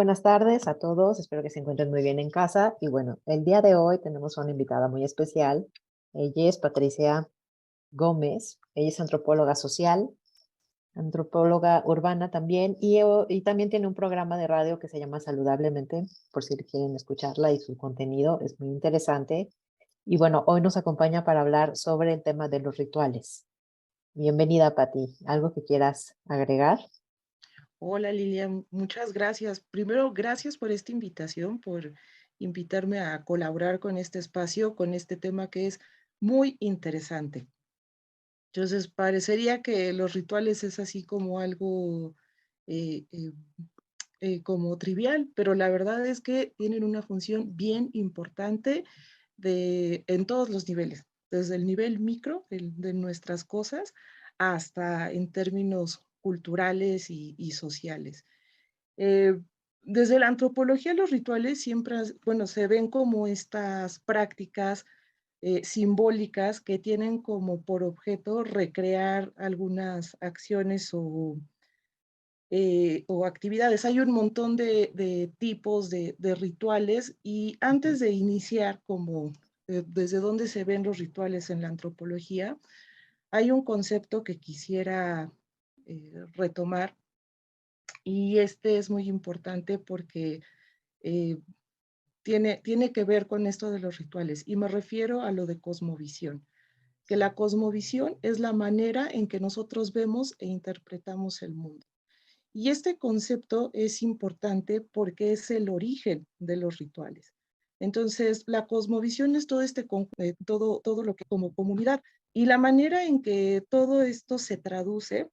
buenas tardes a todos, espero que se encuentren muy bien en casa. Y bueno, el día de hoy tenemos a una invitada muy especial. Ella es Patricia Gómez, ella es antropóloga social, antropóloga urbana también, y también tiene un programa de radio que se llama Saludablemente, por si quieren escucharla, y su contenido es muy interesante. Y bueno, hoy nos acompaña para hablar sobre el tema de los rituales. Bienvenida, Pati. ¿Algo que quieras agregar? Hola Lilian, muchas gracias. Primero, gracias por esta invitación, por invitarme a colaborar con este espacio, con este tema que es muy interesante. Entonces, parecería que los rituales es así como algo eh, eh, como trivial, pero la verdad es que tienen una función bien importante en todos los niveles, desde el nivel micro de nuestras cosas hasta en términos culturales y sociales. Eh, Desde la antropología, los rituales siempre, bueno, se ven como estas prácticas simbólicas que tienen como por objeto recrear algunas acciones o actividades. Hay un montón de tipos de rituales y Ujú. antes de iniciar como desde dónde se ven los rituales en la antropología, hay un concepto que quisiera retomar y este es muy importante porque eh, tiene que ver con esto de los rituales y me refiero a lo de cosmovisión, que la cosmovisión es la manera en que nosotros vemos e interpretamos el mundo. Y este concepto es importante porque es el origen de los rituales. Entonces, la cosmovisión es todo todo lo que como comunidad y la manera en que todo esto se traduce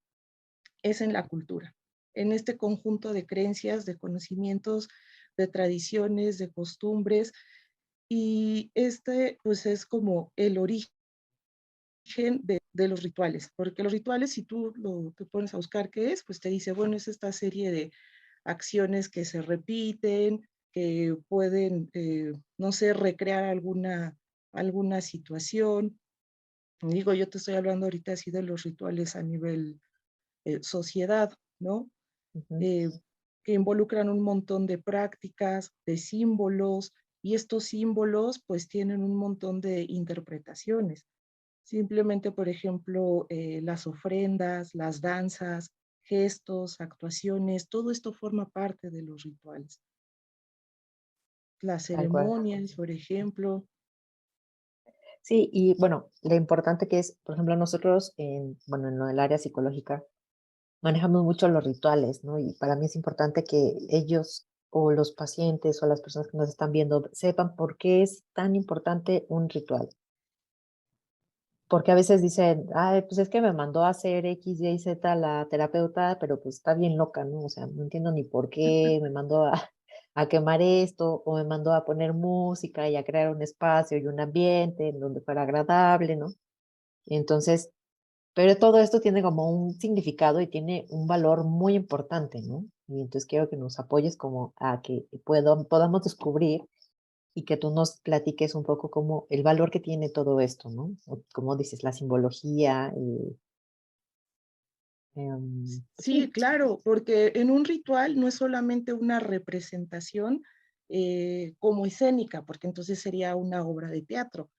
es en la cultura, en este conjunto de creencias, de conocimientos, de tradiciones, de costumbres, y este pues es como el origen de los rituales, porque los rituales, si tú te pones a buscar qué es, pues te dice, bueno, es esta serie de acciones que se repiten, que pueden, no sé, recrear alguna situación. Digo, yo te estoy hablando ahorita así de los rituales a nivel sociedad, ¿no? Ujú. eh, que involucran un montón de prácticas, de símbolos, y estos símbolos pues tienen un montón de interpretaciones. Simplemente, por ejemplo, las ofrendas, las danzas, gestos, actuaciones, todo esto forma parte de los rituales. Las Tal cual. ceremonias, por ejemplo. Sí, y bueno, lo importante que es, por ejemplo, nosotros bueno, en el área psicológica manejamos mucho los rituales, ¿no? Y para mí es importante que ellos o los pacientes o las personas que nos están viendo sepan por qué es tan importante un ritual. Porque a veces dicen, ay, pues es que me mandó a hacer X, Y, Z la terapeuta, pero pues está bien loca, ¿no? O sea, no entiendo ni por qué me mandó a quemar esto, o me mandó a poner música y a crear un espacio y un ambiente en donde fuera agradable, ¿no? Entonces, pero todo esto tiene como un significado y tiene un valor muy importante, ¿no? Y entonces quiero que nos apoyes como a que podamos descubrir y que tú nos platiques un poco como el valor que tiene todo esto, ¿no? O como dices, la simbología, Sí, sí, claro, porque en un ritual no es solamente una representación como escénica, porque entonces sería una obra de teatro.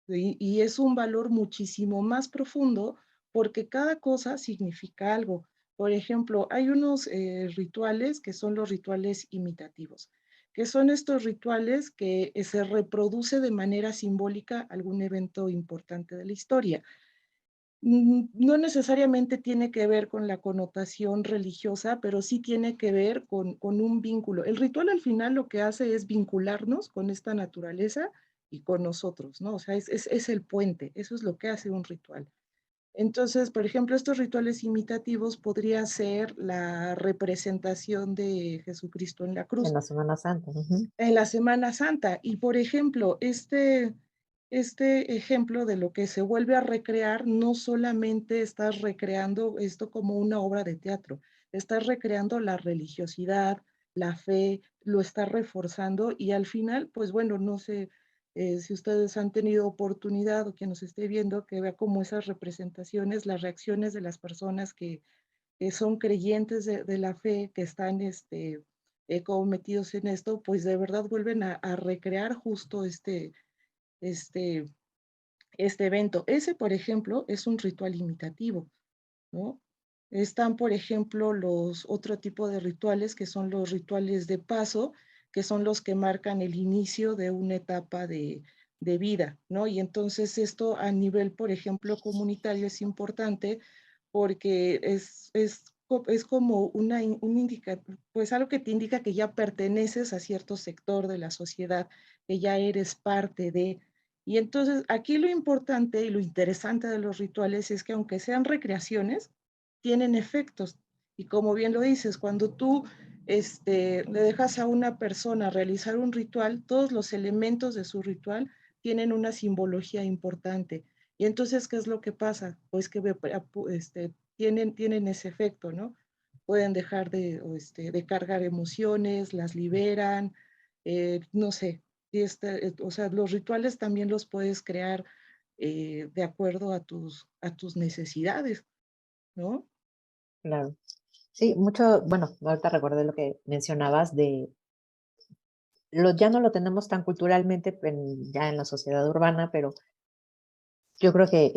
Y es un valor muchísimo más profundo porque cada cosa significa algo. Por ejemplo, hay unos rituales que son los rituales imitativos, que son estos rituales que se reproduce de manera simbólica algún evento importante de la historia. No necesariamente tiene que ver con la connotación religiosa, pero sí tiene que ver con un vínculo. El ritual al final lo que hace es vincularnos con esta naturaleza y con nosotros, ¿no? O sea, es el puente, eso es lo que hace un ritual. Entonces, por ejemplo, estos rituales imitativos podría ser la representación de Jesucristo en la en cruz la Semana Santa. Ujú. en la Semana Santa. Y por ejemplo, este ejemplo de lo que se vuelve a recrear, no solamente estás recreando esto como una obra de teatro, estás recreando la religiosidad, la fe, lo estás reforzando y al final, pues bueno, no sé si ustedes han tenido oportunidad o quien nos esté viendo, que vea como esas representaciones, las reacciones de las personas que son creyentes de la fe, que están como metidos en esto, pues de verdad vuelven a recrear justo este, este evento. Ese, por ejemplo, es un ritual imitativo, ¿no? Están, por ejemplo, los otro tipo de rituales que son los rituales de paso, que son los que marcan el inicio de una etapa de vida, ¿no? Y entonces esto a nivel, por ejemplo, comunitario es importante porque es como un indica, pues algo que te indica que ya perteneces a cierto sector de la sociedad, que ya eres parte de. Y entonces aquí lo importante y lo interesante de los rituales es que aunque sean recreaciones, tienen efectos. Y como bien lo dices, cuando tú le dejas a una persona realizar un ritual, todos los elementos de su ritual tienen una simbología importante. Y entonces, ¿qué es lo que pasa? Pues que tienen ese efecto, ¿no? Pueden dejar de cargar emociones, las liberan, no sé, o sea, los rituales también los puedes crear de acuerdo a tus necesidades, ¿no? Claro. Sí, mucho, bueno, ahorita recordé lo que mencionabas de ya no lo tenemos tan culturalmente ya en la sociedad urbana, pero yo creo que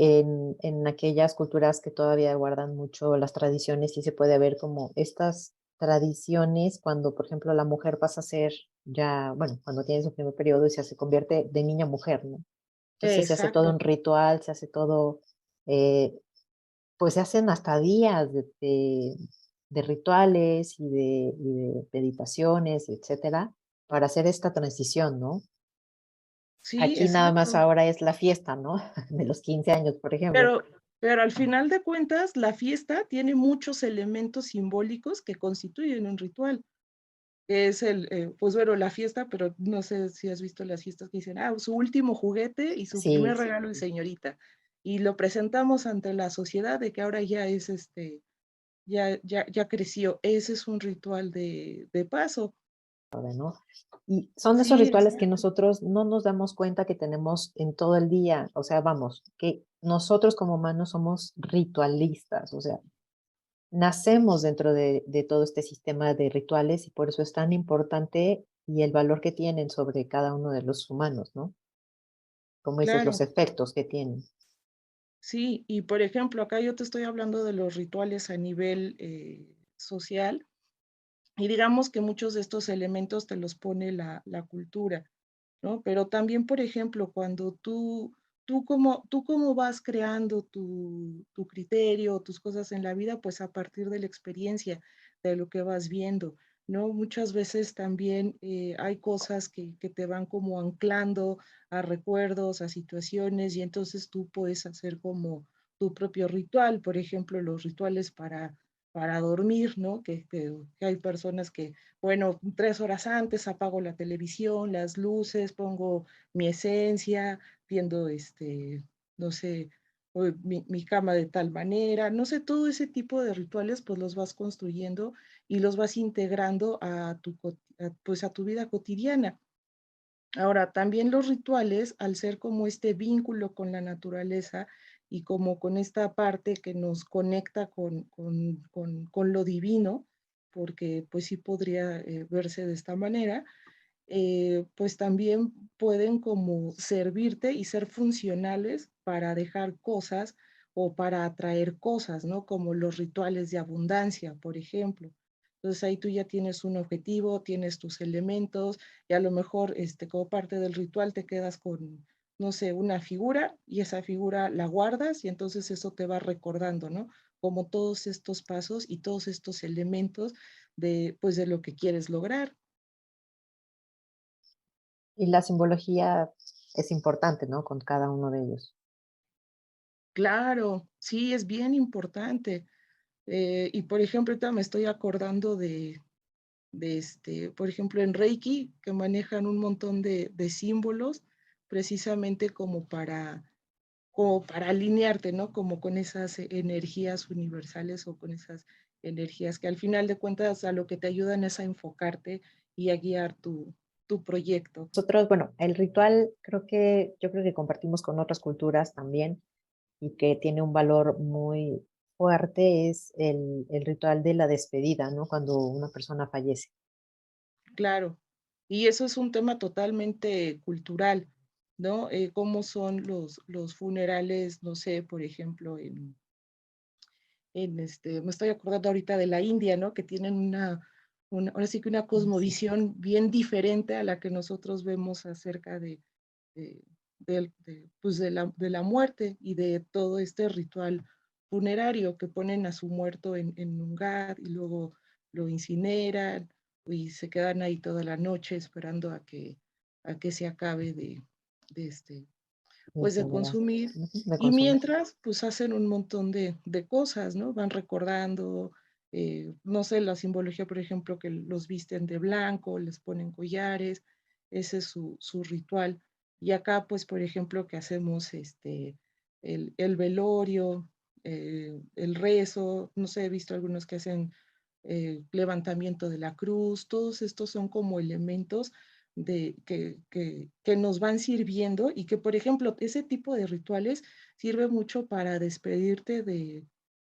en aquellas culturas que todavía guardan mucho las tradiciones, sí se puede ver como estas tradiciones cuando, por ejemplo, la mujer pasa a ser ya, bueno, cuando tiene su primer periodo y se convierte de niña a mujer, ¿no? Entonces se hace todo Exacto, un ritual, se hace todo, eh, pues se hacen hasta días de rituales y de meditaciones, etcétera, para hacer esta transición, ¿no? sí, Aquí nada más exacto. ahora es la fiesta, ¿no? De los 15 años, por ejemplo. Pero, pero al final de cuentas, la fiesta tiene muchos elementos simbólicos que constituyen un ritual. Es pues bueno, la fiesta, pero no sé si has visto las fiestas que dicen, su último juguete y su Sí, primer regalo de señorita. Y lo presentamos ante la sociedad de que ahora ya es ya creció. Ese es un ritual de paso. ¿no? Y son esos Sí, rituales que exacto. nosotros no nos damos cuenta que tenemos en todo el día. O sea, vamos, que nosotros como humanos somos ritualistas, o sea, nacemos dentro de todo este sistema de rituales y por eso es tan importante y el valor que tienen sobre cada uno de los humanos, ¿no? Como dices, los Claro. efectos que tienen. Sí, y por ejemplo, acá yo te estoy hablando de los rituales a nivel social y digamos que muchos de estos elementos te los pone la cultura, ¿no? Pero también, por ejemplo, cuando tú cómo vas creando tu criterio, tus cosas en la vida, pues a partir de la experiencia, de lo que vas viendo, ¿no? Muchas veces también hay cosas que te van como anclando a recuerdos, a situaciones, y entonces tú puedes hacer como tu propio ritual, por ejemplo, los rituales para dormir, ¿no? Que hay personas que bueno, 3 horas antes apago la televisión, las luces, pongo mi esencia, tiendo, no sé, mi cama de tal manera, no sé, todo ese tipo de rituales, pues los vas construyendo y los vas integrando pues a tu vida cotidiana. Ahora, también los rituales, al ser como este vínculo con la naturaleza y como con esta parte que nos conecta con lo divino, porque pues sí podría verse de esta manera, pues también pueden como servirte y ser funcionales para dejar cosas o para atraer cosas, ¿no? Como los rituales de abundancia, por ejemplo. Entonces ahí tú ya tienes un objetivo, tienes tus elementos y a lo mejor como parte del ritual te quedas con, no sé, una figura y esa figura la guardas y entonces eso te va recordando, ¿no? Como todos estos pasos y todos estos elementos pues de lo que quieres lograr. Y la simbología es importante, ¿no? Con cada uno de ellos. Claro, sí, es bien importante. Y por ejemplo, ahorita me estoy acordando por ejemplo, en Reiki, que manejan un montón de símbolos, precisamente como para alinearte, ¿no? Como con esas energías universales o con esas energías que al final de cuentas a lo que te ayudan es a enfocarte y a guiar tu proyecto. Nosotros, bueno, el ritual yo creo que compartimos con otras culturas también y que tiene un valor muy fuerte es el ritual de la despedida, ¿no? Cuando una persona fallece. claro. Y eso es un tema totalmente cultural, ¿no? Cómo son los funerales, no sé, por ejemplo, me estoy acordando ahorita de la India, ¿no? Que tienen ahora sí que una Ah, sí, cosmovisión bien diferente a la que nosotros vemos acerca de, pues de la muerte y de todo este ritual funerario que ponen a su muerto en un gat y luego lo incineran y se quedan ahí toda la noche esperando a que se acabe de este, pues de incinerar. consumir. Ujú, de Y consumir. mientras, pues hacen un montón de cosas, ¿no? Van recordando, no sé, la simbología, por ejemplo, que los visten de blanco, les ponen collares, ese es su ritual. Y acá, pues, por ejemplo, que hacemos el velorio, el rezo, no sé, he visto algunos que hacen levantamiento de la cruz, todos estos son como elementos que nos van sirviendo y que, por ejemplo, ese tipo de rituales sirve mucho para despedirte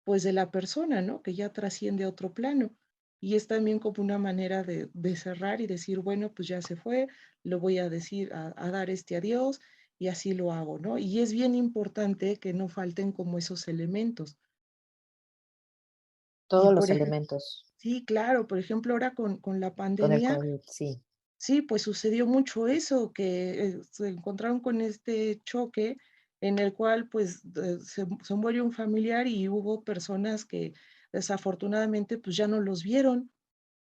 pues, de la persona, ¿no? Que ya trasciende a otro plano. Y es también como una manera de cerrar y decir, bueno, pues ya se fue, lo voy a decir, a dar este adiós y así lo hago, ¿no? Y es bien importante que no falten como esos elementos. Y Todos por los ejemplo, elementos sí, claro, por ejemplo, ahora con la con el pandemia. COVID, sí. Sí, pues sucedió mucho eso, que se encontraron con este choque en el cual pues se muere un familiar y hubo personas que desafortunadamente pues ya no los vieron,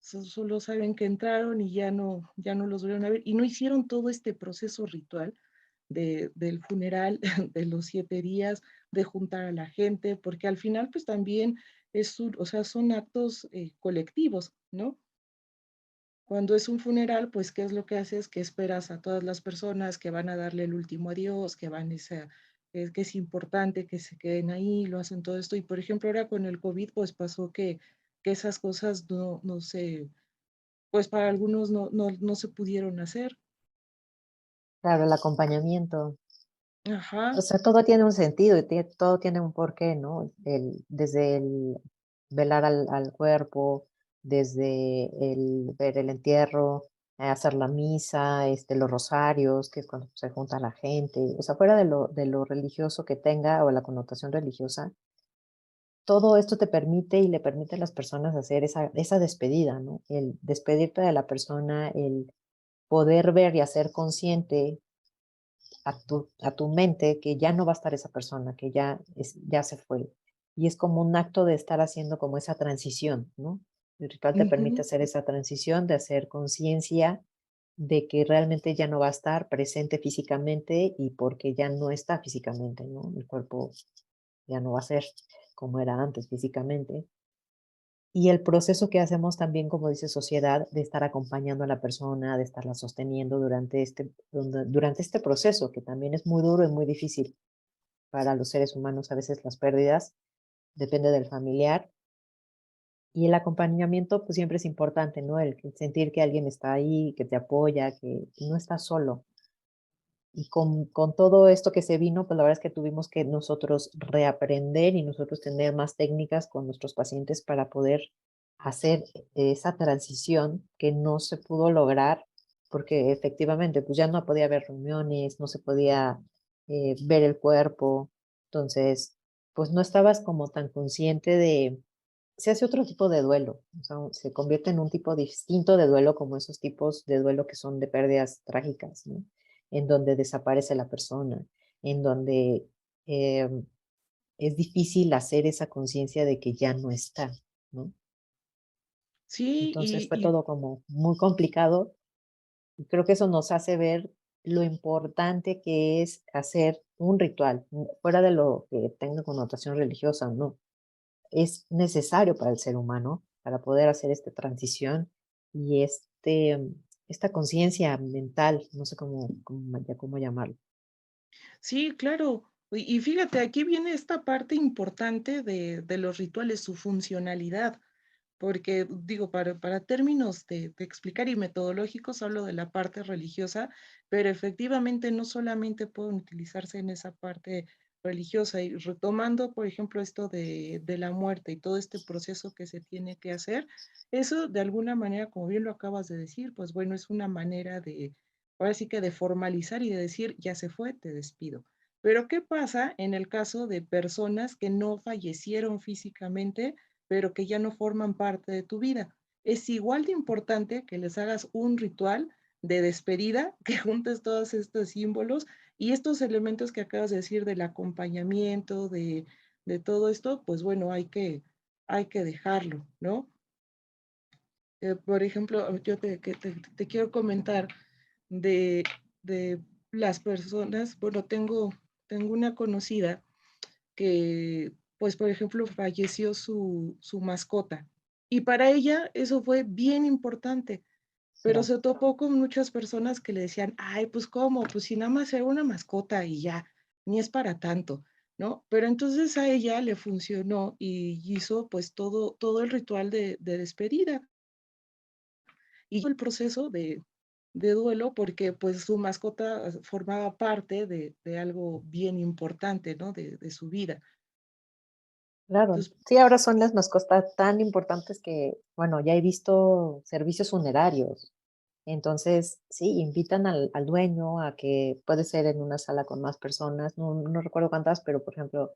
solo saben que entraron y ya no los volvieron a ver y no hicieron todo este proceso ritual del funeral, de los 7 días, de juntar a la gente, porque al final pues también o sea, son actos colectivos, ¿no? Cuando es un funeral, pues, ¿qué es lo que haces? Que esperas a todas las personas que van a darle el último adiós, que van esa que es importante que se queden ahí, lo hacen todo esto. Y, por ejemplo, ahora con el COVID, pues, pasó que esas cosas no se pues, para algunos no se pudieron hacer. Claro, el acompañamiento. O Ajá, sea, todo tiene un sentido y todo tiene un porqué, ¿no? Desde el velar al cuerpo, desde el ver el entierro, hacer la misa, los rosarios, que es cuando se junta la gente. O sea, fuera de lo religioso que tenga o la connotación religiosa, todo esto te permite y le permite a las personas hacer esa despedida, ¿no? El despedirte de la persona, el poder ver y hacer consciente a tu mente que ya no va a estar esa persona, que ya se fue. Y es como un acto de estar haciendo como esa transición, ¿no? El ritual te permite ujú. hacer esa transición, de hacer conciencia de que realmente ya no va a estar presente físicamente y porque ya no está físicamente, ¿no? El cuerpo ya no va a ser como era antes físicamente. Y el proceso que hacemos también, como dice sociedad, de estar acompañando a la persona, de estarla sosteniendo durante este proceso, que también es muy duro y muy difícil para los seres humanos, a veces las pérdidas, depende del familiar. Y el acompañamiento, pues siempre es importante, ¿no? El sentir que alguien está ahí, que te apoya, que no estás solo. Y con todo esto que se vino, pues la verdad es que tuvimos que nosotros reaprender y nosotros tener más técnicas con nuestros pacientes para poder hacer esa transición que no se pudo lograr porque efectivamente pues ya no podía haber reuniones, no se podía ver el cuerpo, entonces pues no estabas como tan consciente se hace otro tipo de duelo, o sea, se convierte en un tipo distinto de duelo como esos tipos de duelo que son de pérdidas trágicas, ¿no? En donde desaparece la persona, en donde em, es difícil hacer esa conciencia de que ya no está, ¿no? Sí, Entonces fue todo como muy complicado y creo que eso nos hace ver lo importante que es hacer un ritual, fuera de lo que tenga connotación religiosa, ¿no? Es necesario para el ser humano para poder hacer esta transición y esta conciencia mental, no sé cómo llamarlo. sí, claro. Y fíjate, aquí viene esta parte importante de los rituales, su funcionalidad. Porque digo, para términos de explicar y metodológicos hablo de la parte religiosa, pero efectivamente no solamente pueden utilizarse en esa parte religiosa y retomando, por ejemplo, esto de la muerte y todo este proceso que se tiene que hacer, eso de alguna manera, como bien lo acabas de decir, pues bueno, es una manera de, ahora sí que de formalizar y de decir, ya se fue, te despido. Pero ¿qué pasa en el caso de personas que no fallecieron físicamente, pero que ya no forman parte de tu vida? Es igual de importante que les hagas un ritual de despedida, que juntes todos estos símbolos y estos elementos que acabas de decir del acompañamiento, de todo esto, pues bueno, hay que dejarlo, ¿no? Por ejemplo, yo te quiero comentar de, de las personas, bueno, tengo una conocida que, pues, por ejemplo, falleció su mascota. Y para ella eso fue bien importante, pero Claro, se topó con muchas personas que le decían, ay, pues cómo, pues si nada más era una mascota y ya, ni es para tanto, ¿no? Pero entonces a ella le funcionó y hizo pues todo el ritual de despedida y el proceso de duelo porque pues su mascota formaba parte de algo bien importante, ¿no? De su vida. claro. Entonces, Sí, ahora son las mascotas tan importantes que, bueno, ya he visto servicios funerarios. Entonces, sí, invitan al dueño a que puede ser en una sala con más personas, no recuerdo cuántas, pero por ejemplo,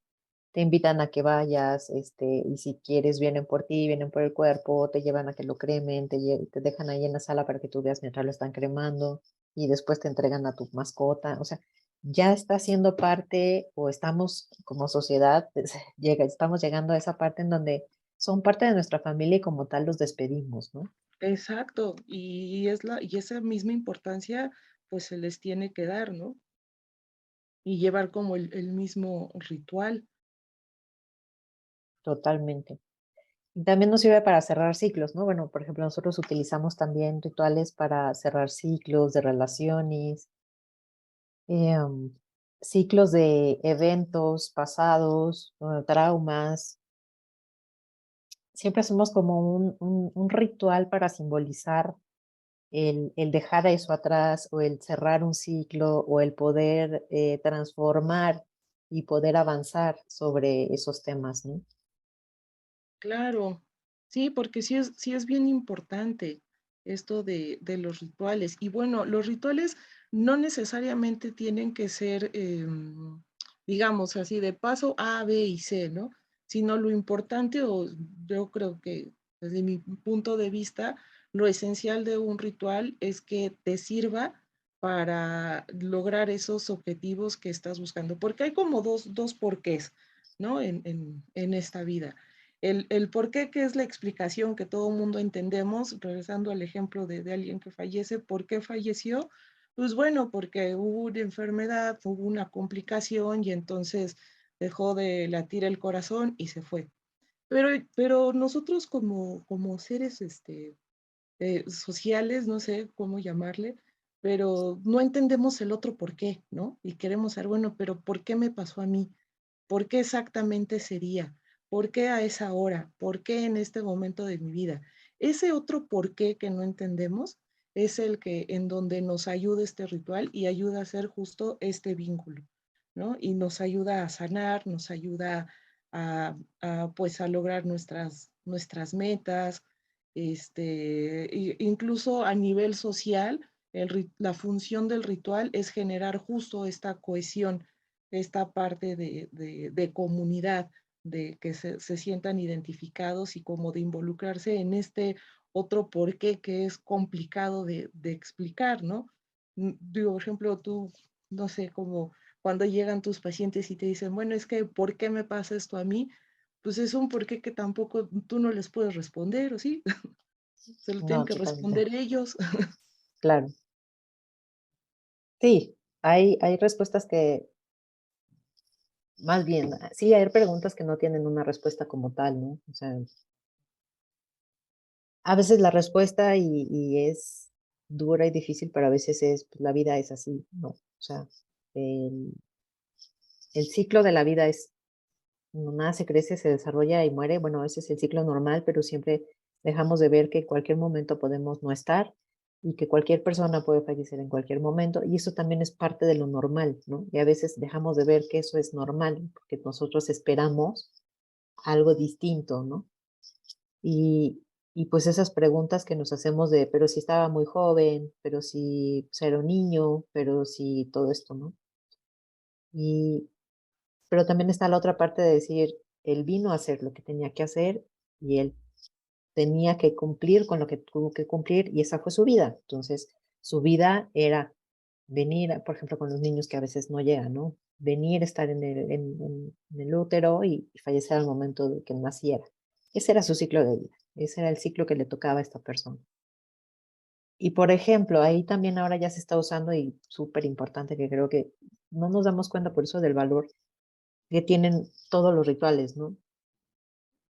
te invitan a que vayas, y si quieres vienen por ti, vienen por el cuerpo, te llevan a que lo cremen, te dejan ahí en la sala para que tú veas mientras lo están cremando y después te entregan a tu mascota. O sea, ya está siendo parte o estamos como sociedad, estamos llegando a esa parte en donde son parte de nuestra familia y como tal los despedimos, ¿no? exacto, y esa misma importancia pues se les tiene que dar, ¿no? Y llevar como el mismo ritual. Totalmente. Y también nos sirve para cerrar ciclos, ¿no? Bueno, por ejemplo, nosotros utilizamos también rituales para cerrar ciclos de relaciones, em, ciclos de eventos pasados, traumas. Siempre hacemos como un ritual para simbolizar el dejar eso atrás o el cerrar un ciclo o el poder transformar y poder avanzar sobre esos temas, ¿no? Claro, sí, porque sí es bien importante esto de los rituales. Y bueno, los rituales no necesariamente tienen que ser, digamos así, de paso A, B y C, ¿no? Sino lo importante, o yo creo que desde mi punto de vista, lo esencial de un ritual es que te sirva para lograr esos objetivos que estás buscando. Porque hay como dos porqués, ¿no? En esta vida. El por qué, que es la explicación que todo mundo entendemos, regresando al ejemplo de alguien que fallece, ¿por qué falleció? Pues bueno, porque hubo una enfermedad, hubo una complicación y entonces dejó de latir el corazón y se fue. Pero nosotros como seres sociales, no sé cómo llamarle, pero no entendemos el otro por qué, ¿no? Y queremos saber, bueno, pero ¿por qué me pasó a mí? ¿Por qué exactamente sería? ¿Por qué a esa hora? ¿Por qué en este momento de mi vida? Ese otro por qué que no entendemos es el que en donde nos ayuda este ritual y ayuda a hacer justo este vínculo, ¿no? Y nos ayuda a sanar, nos ayuda pues a lograr nuestras metas, incluso a nivel social, la función del ritual es generar justo esta cohesión, esta parte de comunidad, de que se sientan identificados y como de involucrarse en este otro porqué que es complicado de explicar, ¿no? Digo, por ejemplo, tú, no sé, como cuando llegan tus pacientes y te dicen, bueno, es que, ¿por qué me pasa esto a mí? Pues es un porqué que tampoco tú no les puedes responder, ¿o sí? Se lo tienen No, que totalmente. responder ellos. Claro. Sí, hay respuestas que, más bien, sí, hay preguntas que no tienen una respuesta como tal, ¿no? O sea, a veces la respuesta y es dura y difícil, pero a veces es, pues, la vida es así, ¿no? O sea, el, el ciclo de la vida es, nace, crece, se desarrolla y muere. Bueno, ese es el ciclo normal, pero siempre dejamos de ver que en cualquier momento podemos no estar. y que cualquier persona puede fallecer en cualquier momento, y eso también es parte de lo normal, ¿no? Y a veces dejamos de ver que eso es normal, porque nosotros esperamos algo distinto, ¿no? Y, y pues esas preguntas que nos hacemos de, pero si estaba muy joven, pero si pues, era un niño, pero si todo esto, ¿no? Y, pero también está la otra parte de decir, él vino a hacer lo que tenía que hacer y él tenía que cumplir con lo que tuvo que cumplir y esa fue su vida. Entonces, su vida era venir, por ejemplo, con los niños que a veces no llegan, ¿no? Venir, estar en el útero y fallecer al momento de que naciera. Ese era su ciclo de vida, ese era el ciclo que le tocaba a esta persona. Y por ejemplo, ahí también ahora ya se está usando y súper importante que creo que no nos damos cuenta por eso del valor que tienen todos los rituales, ¿no?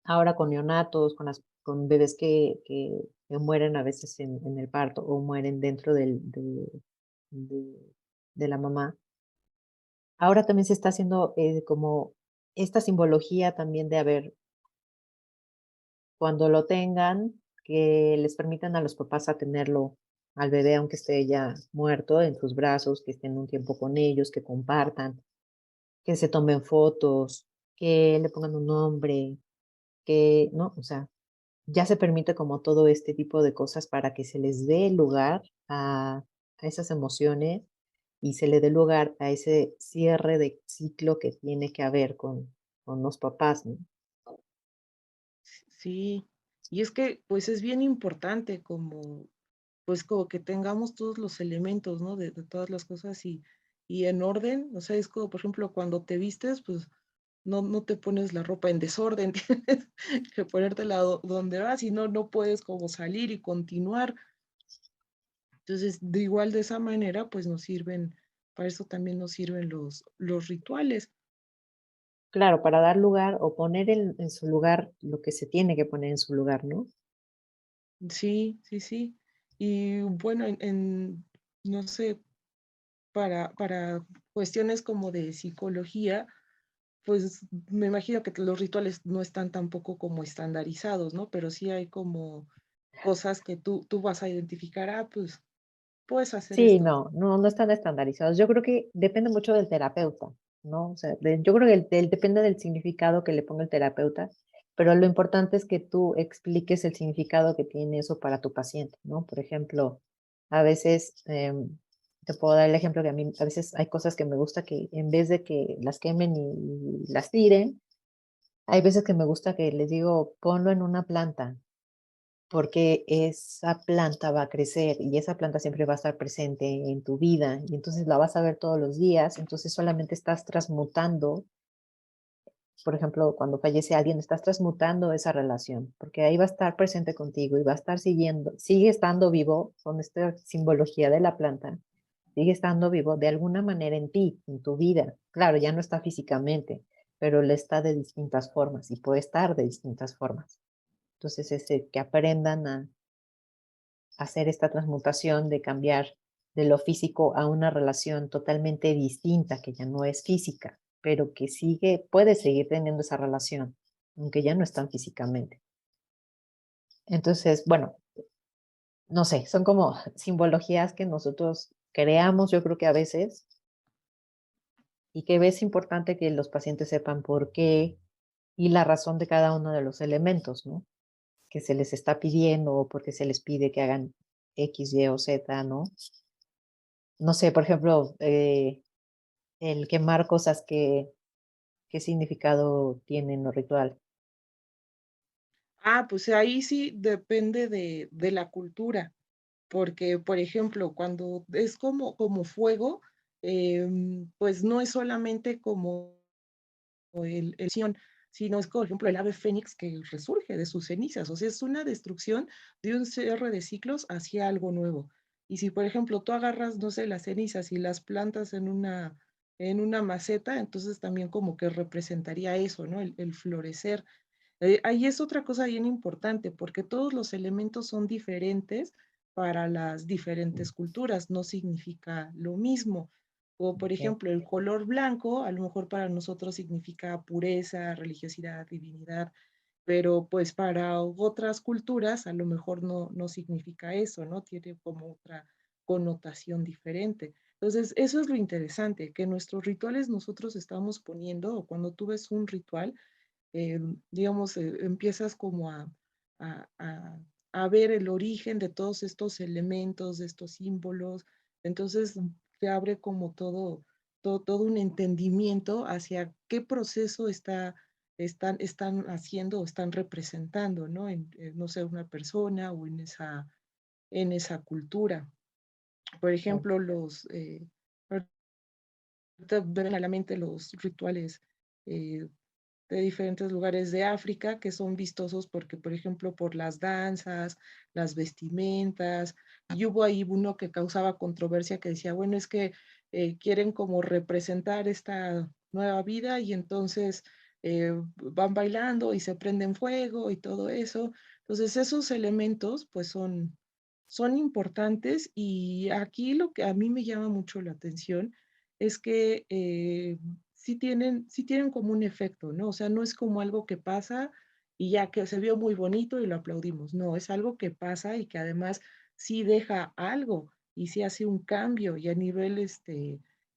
Ahora con neonatos, con bebés que mueren a veces en el parto o mueren dentro de de la mamá. Ahora también se está haciendo, como esta simbología también de, a ver, cuando lo tengan, que les permitan a los papás a tenerlo al bebé, aunque esté ya muerto, en sus brazos, que estén un tiempo con ellos, que compartan, que se tomen fotos, que le pongan un nombre, que, ¿no? O sea, ya se permite como todo este tipo de cosas para que se les dé lugar a esas emociones y se le dé lugar a ese cierre de ciclo que tiene que haber con los papás, ¿no? Sí, y es que, pues, es bien importante como, pues, como que tengamos todos los elementos, ¿no? De todas las cosas y en orden, o sea, es como, por ejemplo, cuando te vistes, pues, no te pones la ropa en desorden, tienes que ponértela donde vas, y no puedes como salir y continuar. Entonces, de igual de esa manera, pues, nos sirven, para eso también nos sirven los rituales. Claro, para dar lugar o poner en su lugar lo que se tiene que poner en su lugar, ¿no? Sí, sí, sí. Y bueno, no sé, para cuestiones como de psicología, pues me imagino que los rituales no están tampoco como estandarizados, ¿no? Pero sí hay como cosas que tú vas a identificar, pues puedes hacer Sí, esto. no están estandarizados. Yo creo que depende mucho del terapeuta, ¿no? O sea, yo creo que depende del significado que le ponga el terapeuta, pero lo importante es que tú expliques el significado que tiene eso para tu paciente, ¿no? Por ejemplo, a veces, te puedo dar el ejemplo que a mí, a veces hay cosas que me gusta que en vez de que las quemen y las tiren, hay veces que me gusta que les digo, ponlo en una planta, porque esa planta va a crecer y esa planta siempre va a estar presente en tu vida y entonces la vas a ver todos los días, entonces solamente estás transmutando, por ejemplo, cuando fallece alguien, estás transmutando esa relación, porque ahí va a estar presente contigo y va a estar siguiendo, sigue estando vivo con esta simbología de la planta, sigue estando vivo de alguna manera en ti, en tu vida. Claro, ya no está físicamente, pero le está de distintas formas y puede estar de distintas formas. Entonces, que aprendan a hacer esta transmutación de cambiar de lo físico a una relación totalmente distinta, que ya no es física, pero que sigue, puede seguir teniendo esa relación, aunque ya no están físicamente. Entonces, bueno, no sé, son como simbologías que nosotros creamos, yo creo que a veces, y que es importante que los pacientes sepan por qué y la razón de cada uno de los elementos, ¿no? Que se les está pidiendo o porque se les pide que hagan X, Y o Z, ¿no? No sé, por ejemplo, el quemar cosas, ¿qué significado tiene en lo ritual? Pues ahí sí depende de la cultura, porque, por ejemplo, cuando es como fuego, pues no es solamente como sion, sino es, por ejemplo, el ave fénix que resurge de sus cenizas, o sea, es una destrucción de un cierre de ciclos hacia algo nuevo. Y si, por ejemplo, tú agarras, no sé, las cenizas y las plantas en una maceta, entonces también como que representaría eso, ¿no? El florecer. Ahí es otra cosa bien importante, porque todos los elementos son diferentes para las diferentes culturas, no significa lo mismo. O, por Okey. ejemplo, el color blanco, a lo mejor para nosotros significa pureza, religiosidad, divinidad. pero pues para otras culturas a lo mejor no significa eso, ¿no? Tiene como otra connotación diferente. Entonces, eso es lo interesante, que nuestros rituales nosotros estamos poniendo, o cuando tú ves un ritual, digamos, empiezas como a, a- a ver el origen de todos estos elementos, de estos símbolos, entonces te abre como todo un entendimiento hacia qué proceso están haciendo o están representando, ¿no? No sé, una persona o en esa cultura. Por Claro. ejemplo, ahorita me vienen a la mente los rituales eh, de diferentes lugares de África que son vistosos porque, por ejemplo, por las danzas, las vestimentas, y hubo ahí uno que causaba controversia que decía, bueno, es que quieren como representar esta nueva vida y entonces van bailando y se prenden fuego y todo eso. Entonces, esos elementos pues son importantes y aquí lo que a mí me llama mucho la atención es que sí tienen como un efecto, ¿no? O sea, no es como algo que pasa y ya que se vio muy bonito y lo aplaudimos. No, es algo que pasa y que además sí deja algo y sí hace un cambio y a nivel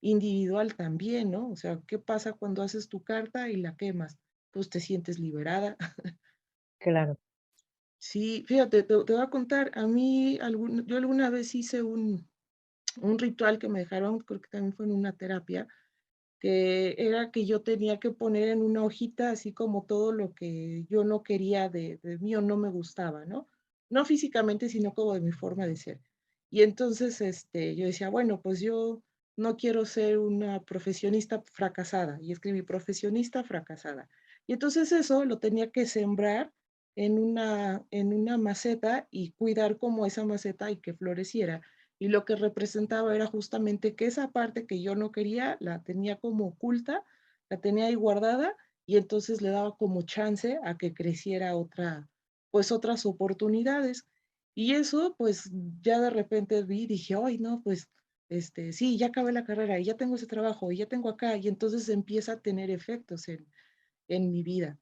individual también, ¿no? O sea, ¿qué pasa cuando haces tu carta y la quemas? Pues te sientes liberada. Claro. Sí, fíjate, te voy a contar, a mí, yo alguna vez hice un ritual que me dejaron, creo que también fue en una terapia, que era que yo tenía que poner en una hojita así como todo lo que yo no quería de mí o no me gustaba, ¿no? No físicamente, sino como de mi forma de ser. Y entonces, yo decía, bueno, pues yo no quiero ser una profesionista fracasada. Y escribí profesionista fracasada. Y entonces eso lo tenía que sembrar en una maceta y cuidar como esa maceta y que floreciera. Y lo que representaba era justamente que esa parte que yo no quería la tenía como oculta, la tenía ahí guardada y entonces le daba como chance a que creciera pues otras oportunidades. Y eso, pues ya de repente vi y dije, ay, no, pues sí, ya acabé la carrera y ya tengo ese trabajo y ya tengo acá y entonces empieza a tener efectos en mi vida.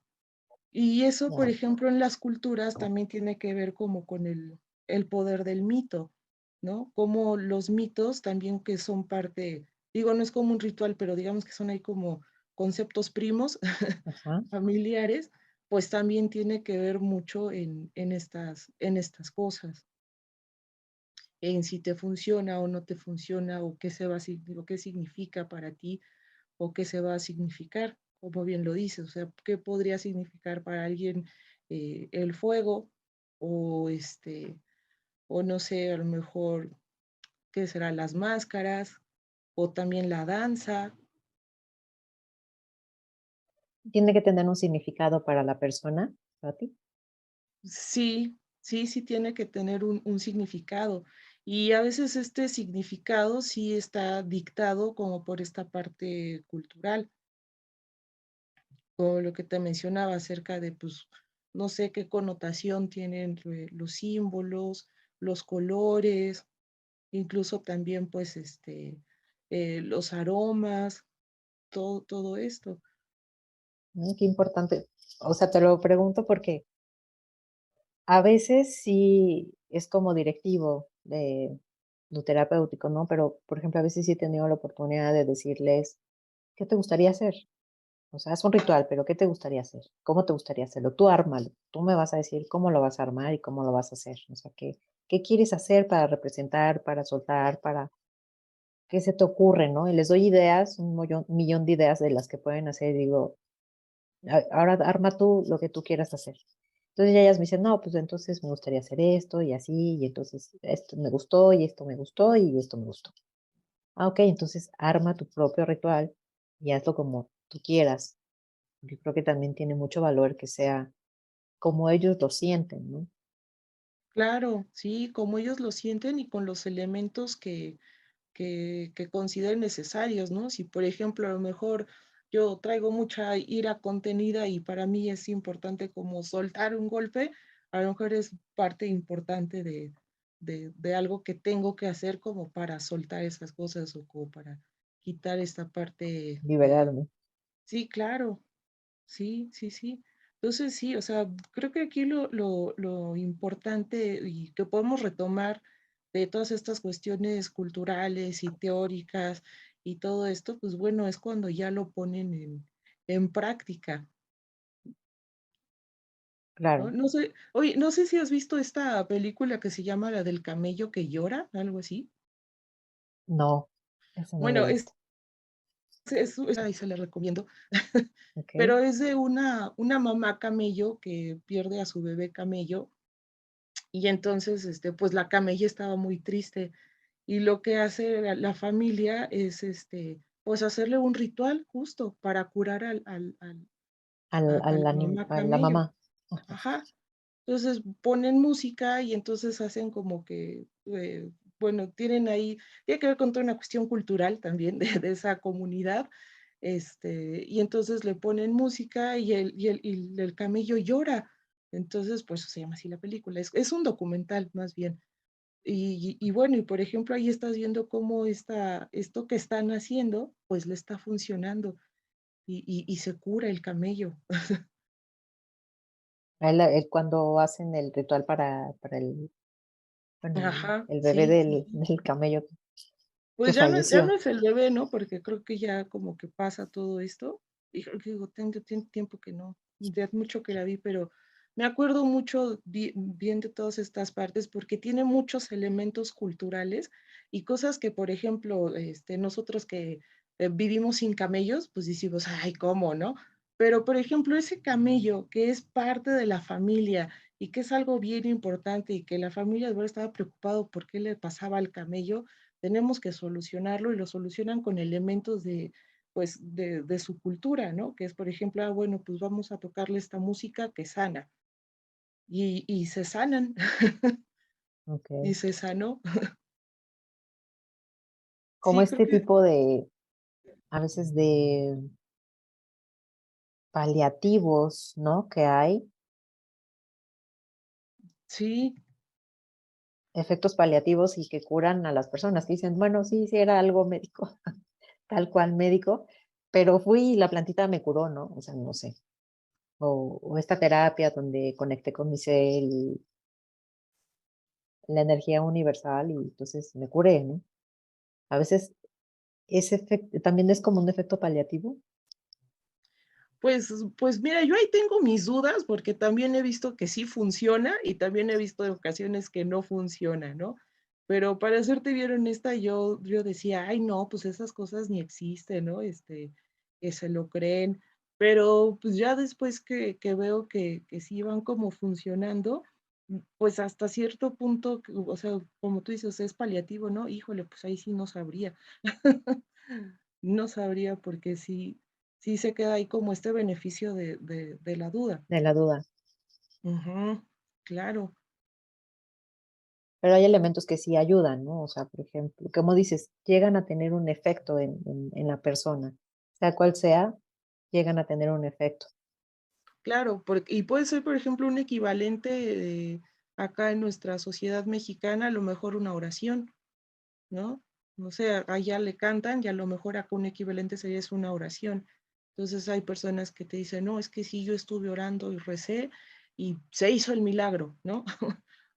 Y eso, por Claro. ejemplo, en las culturas también tiene que ver como con el poder del mito, ¿no? Como los mitos también que son parte, digo, no es como un ritual, pero digamos que son ahí como conceptos primos, Ajá. familiares, pues también tiene que ver mucho en estas cosas, en si te funciona o no te funciona, o qué o qué significa para ti, o qué se va a significar, como bien lo dices, o sea, qué podría significar para alguien el fuego, o o no sé, a lo mejor, qué será las máscaras, o también la danza. Tiene que tener un significado para la persona, para ti. Sí, sí tiene que tener un significado. Y a veces este significado sí está dictado como por esta parte cultural, como lo que te mencionaba acerca de, pues, no sé qué connotación tienen los símbolos, los colores, incluso también, pues, los aromas, todo esto. Qué importante. O sea, te lo pregunto porque a veces sí es como directivo de lo terapéutico, ¿no? Pero, por ejemplo, a veces sí he tenido la oportunidad de decirles: "¿Qué te gustaría hacer?". O sea, es un ritual, pero ¿qué te gustaría hacer? ¿Cómo te gustaría hacerlo? Tú ármalo. Tú me vas a decir cómo lo vas a armar y cómo lo vas a hacer. O sea, ¿qué quieres hacer para representar, para soltar, para qué se te ocurre, ¿no? Y les doy ideas, un millón de ideas de las que pueden hacer, y digo: Ahora arma tú lo que tú quieras hacer". Entonces ya ellas me dicen: "No, pues entonces me gustaría hacer esto y así, y entonces esto me gustó, y esto me gustó, y esto me gustó". Ah, okey, entonces arma tu propio ritual y hazlo como tú quieras. Yo creo que también tiene mucho valor que sea como ellos lo sienten, ¿no? Claro, sí, como ellos lo sienten y con los elementos que consideren necesarios, ¿no? Si, por ejemplo, a lo mejor yo traigo mucha ira contenida y para mí es importante como soltar un golpe, a lo mejor es parte importante de algo que tengo que hacer como para soltar esas cosas o como para quitar esta parte. Liberarme. Sí, claro, sí. Entonces sí, o sea, creo que aquí lo importante y que podemos retomar de todas estas cuestiones culturales y teóricas y todo esto, pues bueno, es cuando ya lo ponen en práctica, ¿no? Claro, No sé, oye, no sé si has visto esta película que se llama La del camello que llora, algo así. no, eso no lo he Bueno, visto. ahí se la recomiendo, Ok, pero es de una mamá camello que pierde a su bebé camello y entonces, pues la camella estaba muy triste y lo que hace la familia es, pues hacerle un ritual justo para curar a la mamá a la camello. mamá. Ajá. Ajá. Entonces ponen música y entonces hacen como que, bueno, tiene que ver con toda una cuestión cultural también de esa comunidad, y entonces le ponen música y el camello llora. Entonces, pues se llama así la película. Es un documental más bien. Y bueno, y por ejemplo, ahí estás viendo cómo esto que están haciendo, pues le está funcionando y se cura el camello. Él cuando hacen el ritual para bueno, Ajá, el bebé sí, sí, sí. del camello que Pues ya no falleció. es el bebé, ¿no? Porque creo que ya como que pasa todo esto. Y creo que digo, tiene tiempo que no, ya mucho que la vi, pero me acuerdo mucho bien de todas estas partes porque tiene muchos elementos culturales y cosas que, por ejemplo, nosotros que vivimos sin camellos, pues decimos, ay, ¿cómo, no? Pero, por ejemplo, ese camello que es parte de la familia y que es algo bien importante y que la familia de verdad estaba preocupado por qué le pasaba al camello, tenemos que solucionarlo y lo solucionan con elementos pues, de su cultura, ¿no? Que es, por ejemplo, bueno, pues vamos a tocarle esta música que sana y se sanan y Ok. se sanó. Como Sí, creo este que tipo de, a veces de paliativos, ¿no? Que hay, sí, efectos paliativos y que curan a las personas, que dicen, bueno, sí, sí era algo médico, tal cual médico, pero fui y la plantita me curó, ¿no? O sea, no sé. O esta terapia donde conecté con mi ser y la energía universal y entonces me curé, ¿no? A veces ese efecto también es como un efecto paliativo. pues mira, yo ahí tengo mis dudas porque también he visto que sí funciona y también he visto ocasiones que no funciona, ¿no? Pero para serte bien honesta, yo decía, ay, no, pues esas cosas ni existen, ¿no? Que se lo creen. Pero pues ya después que veo que sí van como funcionando, pues hasta cierto punto, o sea, como tú dices, es paliativo, ¿no? Híjole, pues ahí sí no sabría. No sabría porque sí se queda ahí como este beneficio de la duda. De la duda. Ujú, claro, Pero hay elementos que sí ayudan, ¿no? O sea, por ejemplo, como dices, llegan a tener un efecto en la persona, sea cual sea, llegan a tener un efecto. claro, y puede ser, por ejemplo, un equivalente acá en nuestra sociedad mexicana, a lo mejor una oración, ¿no? No sé, allá le cantan y a lo mejor acá un equivalente sería es una oración. Entonces hay personas que te dicen, no, es que sí, yo estuve orando y recé y se hizo el milagro, ¿no?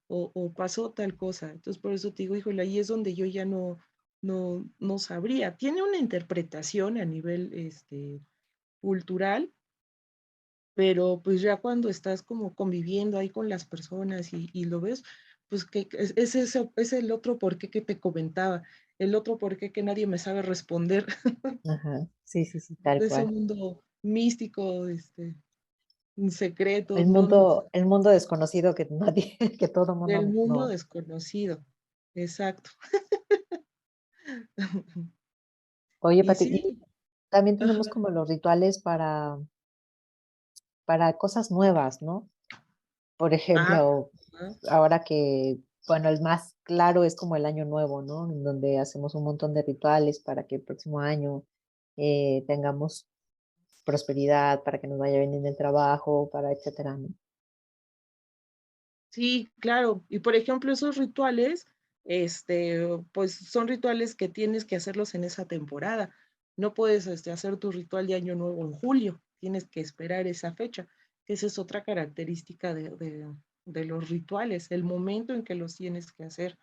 O pasó tal cosa. Entonces por eso te digo, híjole, ahí es donde yo ya no sabría. Tiene una interpretación a nivel cultural, pero pues ya cuando estás como conviviendo ahí con las personas y lo ves, pues que es el otro porqué que te comentaba, el otro porqué que nadie me sabe responder Ajá, sí, sí, sí, tal de ese cual. mundo místico, secreto, no, El mundo desconocido que nadie, que todo del mundo mundo no. desconocido. Exacto. Oye, Y Pati, sí, y también ajá, tenemos como los rituales para cosas nuevas, ¿no? Por ah, ejemplo, ajá. ahora que, bueno, el más claro es como el año nuevo, ¿no? En donde hacemos un montón de rituales para que el próximo año tengamos prosperidad, para que nos vaya bien en el trabajo, para etcétera, ¿no? Sí, claro. Y por ejemplo, esos rituales, pues son rituales que tienes que hacerlos en esa temporada. No puedes, hacer tu ritual de Año Nuevo en julio, tienes que esperar esa fecha, que esa es otra característica de los rituales, el momento en que los tienes que hacer,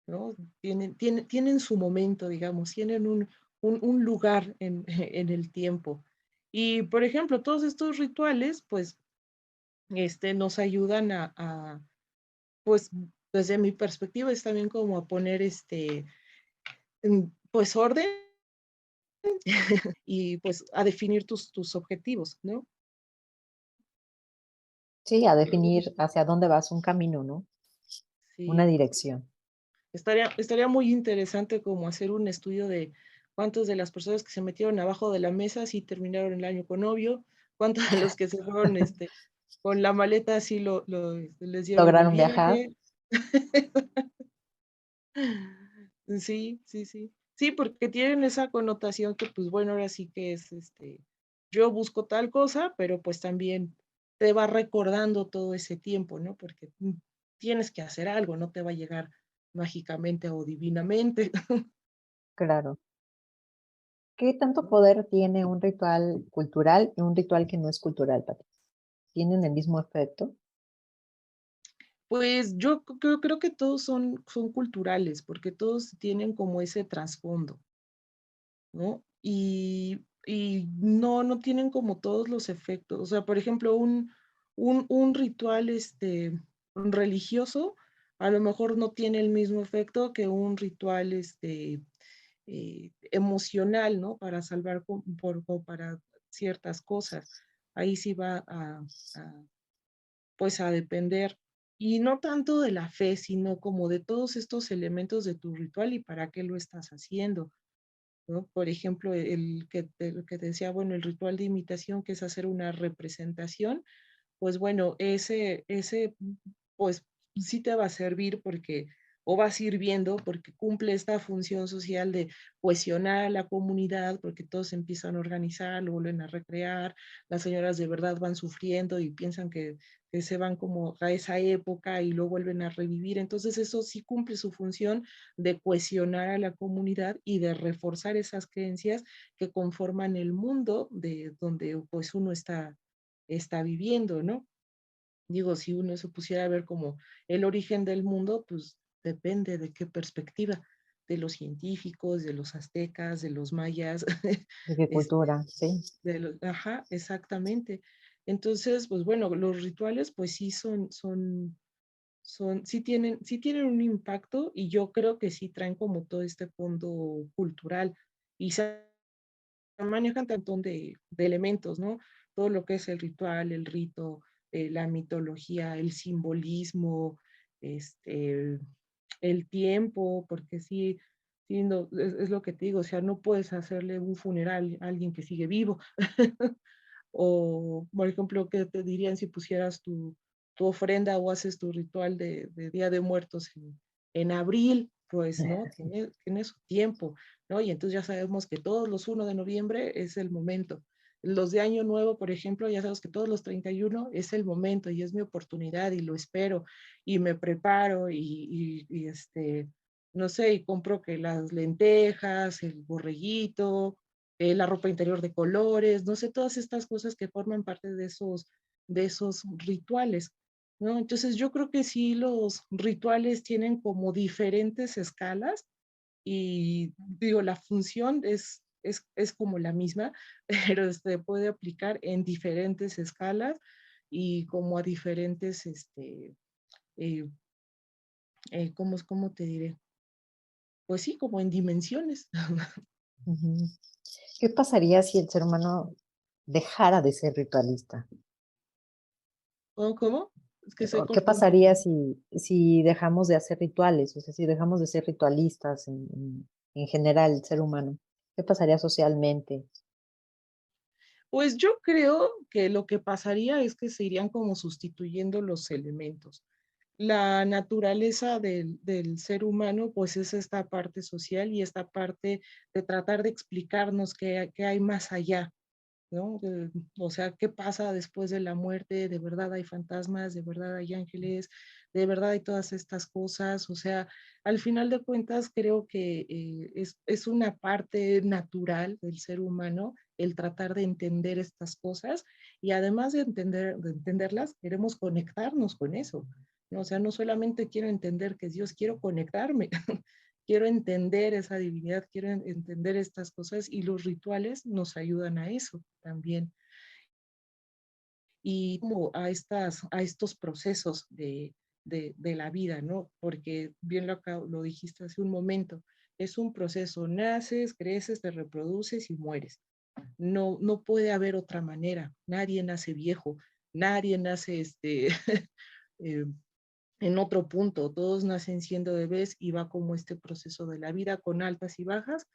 ¿no? Tienen su momento, digamos, tienen un lugar en, en el tiempo. Y, por ejemplo, todos estos rituales, pues, nos ayudan pues, desde mi perspectiva, es también como a poner, pues, orden y, pues, a definir tus objetivos, ¿no? Sí, a Ujú. definir hacia dónde vas, un camino, ¿no? Una Sí, dirección. estaría muy interesante como hacer un estudio de cuántas de las personas que se metieron abajo de la mesa sí terminaron el año con novio, cuántos de los que se fueron, con la maleta sí les dieron el Lograron viajar. viaje. Sí, sí, sí. Sí, porque tienen esa connotación que, pues, bueno, ahora sí que es, yo busco tal cosa, pero, pues, también te va recordando todo ese tiempo, ¿no? Porque, tienes que hacer algo, no te va a llegar mágicamente o divinamente. Claro. ¿Qué tanto ¿No? poder tiene un ritual cultural y un ritual que no es cultural, Pati? ¿Tienen el mismo efecto? Pues, yo creo que todos son culturales, porque todos tienen como ese trasfondo, ¿no? Y no tienen como todos los efectos. O sea, por ejemplo, un ritual, religioso, a lo mejor no tiene el mismo efecto que un ritual, emocional, ¿no? Para salvar o para ciertas cosas. Ahí sí va a, pues, a depender, y no tanto de la fe, sino como de todos estos elementos de tu ritual y para qué lo estás haciendo. ¿No? Por ejemplo, el que te decía, bueno, el ritual de imitación, que es hacer una representación, pues bueno, ese, pues sí te va a servir porque, o va sirviendo porque cumple esta función social de cohesionar a la comunidad, porque todos se empiezan a organizar, lo vuelven a recrear, las señoras de verdad van sufriendo y piensan que se van como a esa época y lo vuelven a revivir. Entonces eso sí cumple su función de cohesionar a la comunidad y de reforzar esas creencias que conforman el mundo de donde pues uno está viviendo, ¿no? Digo, si uno se pusiera a ver como el origen del mundo, pues depende de qué perspectiva, de los científicos, de los aztecas, de los mayas, ¿De qué este, cultura? Sí. ajá, exactamente. Entonces, pues bueno, los rituales, pues sí sí tienen un impacto y yo creo que sí traen como todo este fondo cultural y se manejan tanto de elementos, ¿no? Todo lo que es el ritual, el rito, la mitología, el simbolismo, este, el tiempo, porque sí, sí no, es lo que te digo, o sea, no puedes hacerle un funeral a alguien que sigue vivo. O, por ejemplo, ¿qué te dirían si pusieras tu ofrenda o haces tu ritual de Día de Muertos en abril? Pues no, tiene su tiempo, ¿no? Y entonces ya sabemos que todos los 1 de noviembre es el momento. Los de Año Nuevo, por ejemplo, ya sabes que todos los 31 es el momento y es mi oportunidad y lo espero y me preparo no sé, y compro que las lentejas, el borreguito, la ropa interior de colores, no sé, todas estas cosas que forman parte de esos rituales, ¿no? Entonces yo creo que sí los rituales tienen como diferentes escalas y digo, la función es como la misma, pero se puede aplicar en diferentes escalas y como a diferentes, eh, ¿cómo te diré? Pues sí, como en dimensiones. Ujú. ¿Qué pasaría si el ser humano dejara de ser ritualista? ¿Cómo? Es que se ¿O qué cortó un pasaría poco. si dejamos de hacer rituales? O sea, si dejamos de ser ritualistas en general, el ser humano. ¿Qué pasaría socialmente? Pues yo creo que lo que pasaría es que se irían como sustituyendo los elementos. La naturaleza del ser humano, pues es esta parte social y esta parte de tratar de explicarnos qué hay más allá, ¿no? O sea, ¿qué pasa después de la muerte? ¿De verdad hay fantasmas? ¿De verdad hay ángeles? ¿De verdad hay todas estas cosas? O sea, al final de cuentas creo que es una parte natural del ser humano el tratar de entender estas cosas y además de entenderlas, queremos conectarnos con eso, ¿no? O sea, no solamente quiero entender que es Dios, quiero conectarme. Quiero entender esa divinidad, quiero entender estas cosas y los rituales nos ayudan a eso también. Y como a estos procesos de la vida, ¿no? Porque bien lo dijiste hace un momento, es un proceso, naces, creces, te reproduces y mueres. No, no puede haber otra manera. Nadie nace viejo, nadie nace eh, en otro punto. Todos nacen siendo bebés y va como este proceso de la vida con altas y bajas,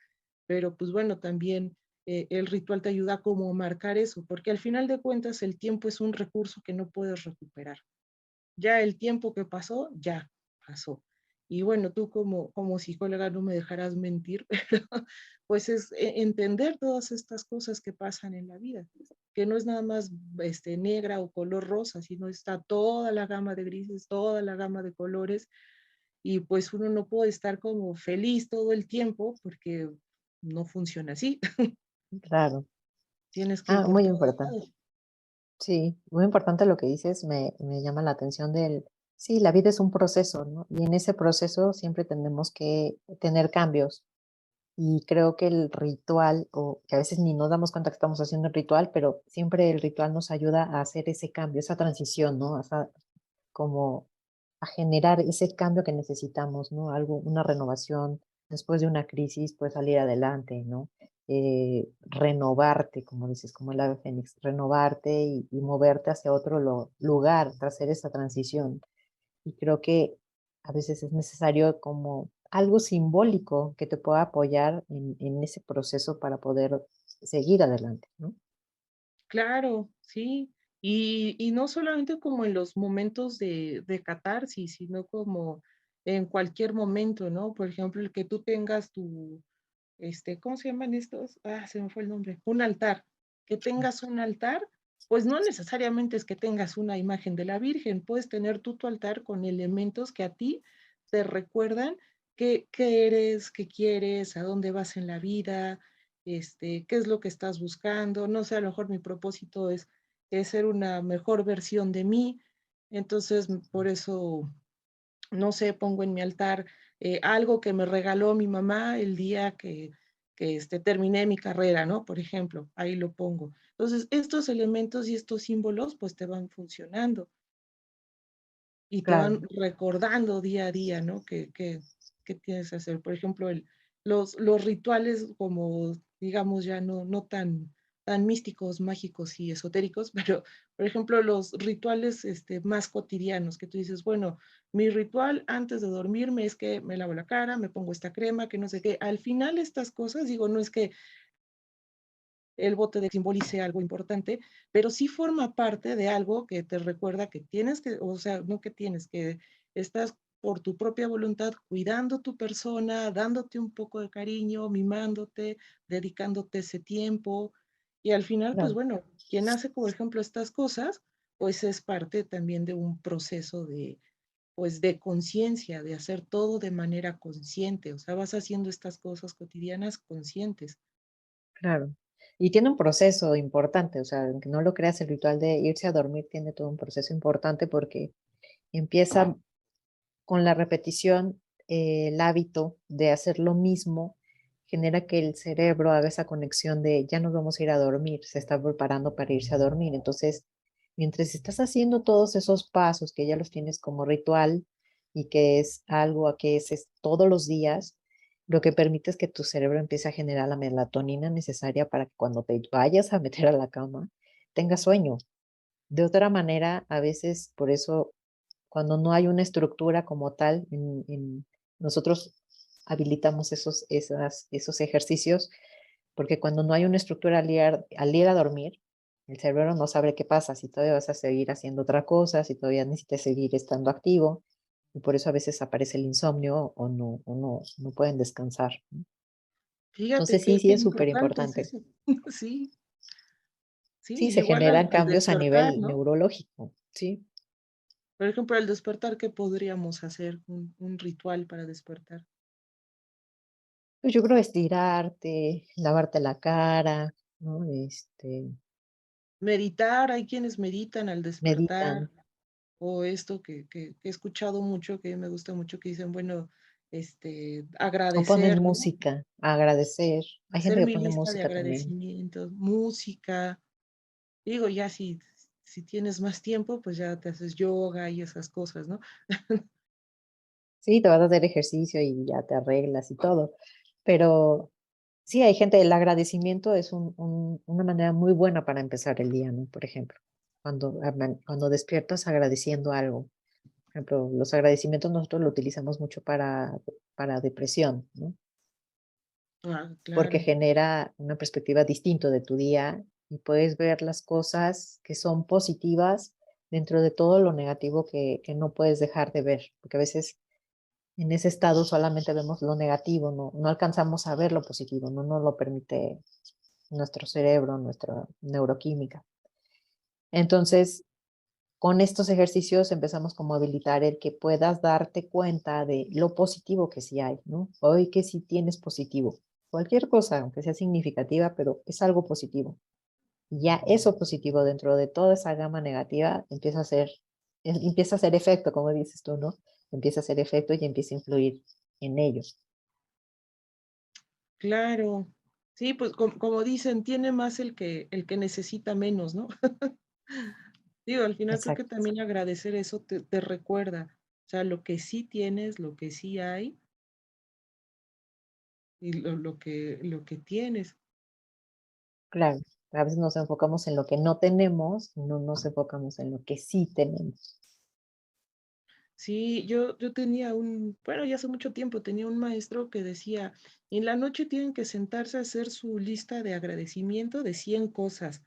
pero pues bueno, también el ritual te ayuda como a marcar eso, porque al final de cuentas el tiempo es un recurso que no puedes recuperar. Ya el tiempo que pasó, ya pasó. Y bueno, tú como psicóloga no me dejarás mentir, pero pues es entender todas estas cosas que pasan en la vida, que no es nada más negra o color rosa, sino está toda la gama de grises, toda la gama de colores, y pues uno no puede estar como feliz todo el tiempo porque no funciona así. Claro. Tienes que ir Ah, por muy todos importante. lados. Sí, muy importante lo que dices, me llama la atención sí, la vida es un proceso, ¿no? Y en ese proceso siempre tenemos que tener cambios. Y creo que el ritual, o que a veces ni nos damos cuenta que estamos haciendo el ritual, pero siempre el ritual nos ayuda a hacer ese cambio, esa transición, ¿no? Como a generar ese cambio que necesitamos, ¿no? Algo, una renovación después de una crisis, pues salir adelante, ¿no? Renovarte, como dices, como el ave fénix, renovarte y moverte hacia otro lugar, tras hacer esa transición. Y creo que a veces es necesario como algo simbólico que te pueda apoyar en ese proceso para poder seguir adelante, ¿no? Claro, sí. Y no solamente como en los momentos de catarsis, sino como en cualquier momento, ¿no? Por ejemplo, el que tú tengas tu, ¿cómo se llaman estos? Ah, se me fue el nombre. Un altar. Que tengas un altar, pues no necesariamente es que tengas una imagen de la Virgen, puedes tener tú tu altar con elementos que a ti te recuerdan qué eres, qué quieres, a dónde vas en la vida, qué es lo que estás buscando. No sé, a lo mejor mi propósito es ser una mejor versión de mí. Entonces, por eso no sé, pongo en mi altar algo que me regaló mi mamá el día que terminé mi carrera, ¿no? Por ejemplo, ahí lo pongo. Entonces, estos elementos y estos símbolos, pues te van funcionando y te Claro, van recordando día a día, ¿no? ¿Qué tienes que hacer? Por ejemplo, los rituales como, digamos, ya no tan místicos, mágicos y esotéricos, pero, por ejemplo, los rituales más cotidianos, que tú dices, bueno, mi ritual antes de dormirme es que me lavo la cara, me pongo esta crema, que no sé qué. Al final estas cosas, digo, no es que el bote de simbolice algo importante, pero sí forma parte de algo que te recuerda que tienes que, o sea, no que tienes, que estás por tu propia voluntad cuidando tu persona, dándote un poco de cariño, mimándote, dedicándote ese tiempo. Y al final, pues claro, bueno, quien hace, por ejemplo, estas cosas, pues es parte también de un proceso pues de conciencia, de hacer todo de manera consciente. O sea, vas haciendo estas cosas cotidianas conscientes. claro. Y tiene un proceso importante, o sea, aunque no lo creas, el ritual de irse a dormir tiene todo un proceso importante porque empieza con la repetición, el hábito de hacer lo mismo genera que el cerebro haga esa conexión de ya nos vamos a ir a dormir, se está preparando para irse a dormir. Entonces, mientras estás haciendo todos esos pasos que ya los tienes como ritual y que es algo a que es todos los días, lo que permite es que tu cerebro empiece a generar la melatonina necesaria para que cuando te vayas a meter a la cama tengas sueño. De otra manera, a veces por eso cuando no hay una estructura como tal, nosotros habilitamos esos ejercicios, porque cuando no hay una estructura al ir a dormir, el cerebro no sabe qué pasa, si todavía vas a seguir haciendo otra cosa, si todavía necesitas seguir estando activo, y por eso a veces aparece el insomnio o no pueden descansar, ¿no? Fíjate Entonces sí, qué sí es súper importante es importante. eso. Sí. Sí, Sí, se igual generan al cambios a despertar, nivel ¿no? neurológico, sí. Por ejemplo, al despertar, ¿qué podríamos hacer? Un ritual para despertar. Pues yo creo estirarte, lavarte la cara, ¿no? Meditar, hay quienes meditan al despertar, Meditan o esto que he escuchado mucho, que me gusta mucho, que dicen, bueno, o ponen agradecer, ¿no? música, agradecer. Hay gente Hacer que mi pone lista de música también. agradecimientos, música. Digo, ya si tienes más tiempo, pues ya te haces yoga y esas cosas, ¿no? Sí, te vas a hacer ejercicio y ya te arreglas y todo. Pero sí, hay gente, el agradecimiento es una manera muy buena para empezar el día, ¿no? Por ejemplo, cuando despiertas agradeciendo algo. Por ejemplo, los agradecimientos nosotros lo utilizamos mucho para depresión, ¿no? Ah, Porque claro. genera una perspectiva distinta de tu día y puedes ver las cosas que son positivas dentro de todo lo negativo que no puedes dejar de ver, porque a veces en ese estado solamente vemos lo negativo, no alcanzamos a ver lo positivo, no nos lo permite nuestro cerebro, nuestra neuroquímica. Entonces, con estos ejercicios empezamos como a habilitar el que puedas darte cuenta de lo positivo que sí hay, ¿no? Hoy que sí tienes positivo. Cualquier cosa, aunque sea significativa, pero es algo positivo. Y ya eso positivo dentro de toda esa gama negativa empieza a hacer efecto, como dices tú, ¿no? Empieza a hacer efecto y empieza a influir en ellos. Claro. Sí, pues como dicen, tiene más el que necesita menos, ¿no? Digo, al final creo que Exacto, también agradecer eso te recuerda, o sea, lo que sí tienes, lo que sí hay y lo que tienes. claro. A veces nos enfocamos en lo que no tenemos y no nos enfocamos en lo que sí tenemos. Sí, yo tenía bueno, ya hace mucho tiempo tenía un maestro que decía, en la noche tienen que sentarse a hacer su lista de agradecimiento de 100 cosas.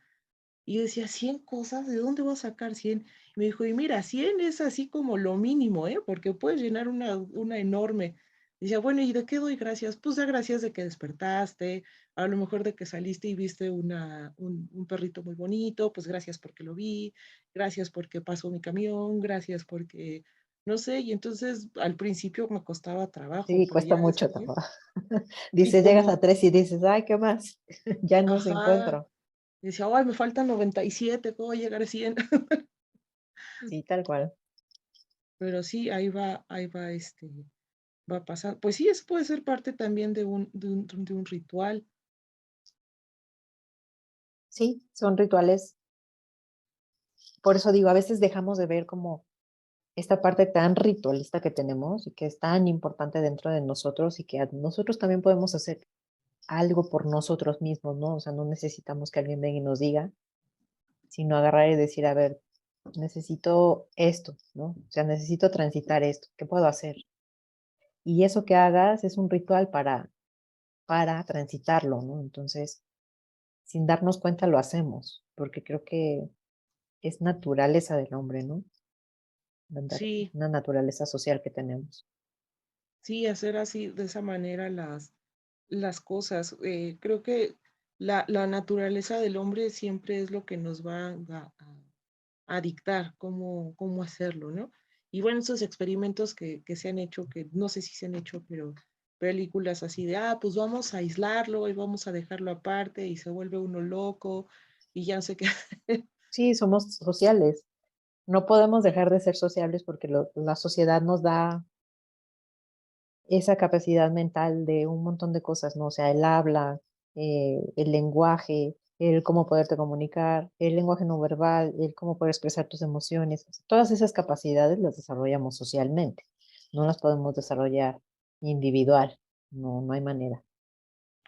Y yo decía, ¿100 cosas? ¿De dónde voy a sacar 100? Y me dijo, y mira, 100 es así como lo mínimo, ¿eh? Porque puedes llenar una enorme. Decía, bueno, ¿y de qué doy gracias? Pues da gracias de que despertaste, a lo mejor de que saliste y viste un perrito muy bonito, pues gracias porque lo vi, gracias porque pasó mi camión, gracias porque, no sé, y entonces al principio me costaba trabajo, Sí, pero cuesta ya mucho después, trabajo. sí, Dices, llegas a 3 y dices, ay, ¿qué más? Ya no se ajá, encuentro. decía, ay, me faltan 97, ¿cómo voy a llegar a 100? Sí, tal cual. Pero sí, ahí va, va a pasar. Pues sí, eso puede ser parte también de un ritual. Sí, son rituales. Por eso digo, a veces dejamos de ver como esta parte tan ritualista que tenemos y que es tan importante dentro de nosotros y que nosotros también podemos hacer algo por nosotros mismos, ¿no? O sea, no necesitamos que alguien venga y nos diga, sino agarrar y decir, a ver, necesito esto, ¿no? O sea, necesito transitar esto, ¿qué puedo hacer? Y eso que hagas es un ritual para transitarlo, ¿no? Entonces, sin darnos cuenta lo hacemos, porque creo que es naturaleza del hombre, ¿no? Sí, Una naturaleza social que tenemos. sí, hacer así, de esa manera las cosas. Creo que la naturaleza del hombre siempre es lo que nos va a dictar cómo hacerlo, ¿no? Y bueno, esos experimentos que se han hecho, que no sé si se han hecho, pero películas así de, pues vamos a aislarlo y vamos a dejarlo aparte y se vuelve uno loco y ya no sé qué. Sí, somos sociales. No podemos dejar de ser sociables porque la sociedad nos da esa capacidad mental de un montón de cosas, ¿no? O sea, el habla, el lenguaje, el cómo poderte comunicar, el lenguaje no verbal, el cómo poder expresar tus emociones. O sea, todas esas capacidades las desarrollamos socialmente. No las podemos desarrollar individual. No hay manera.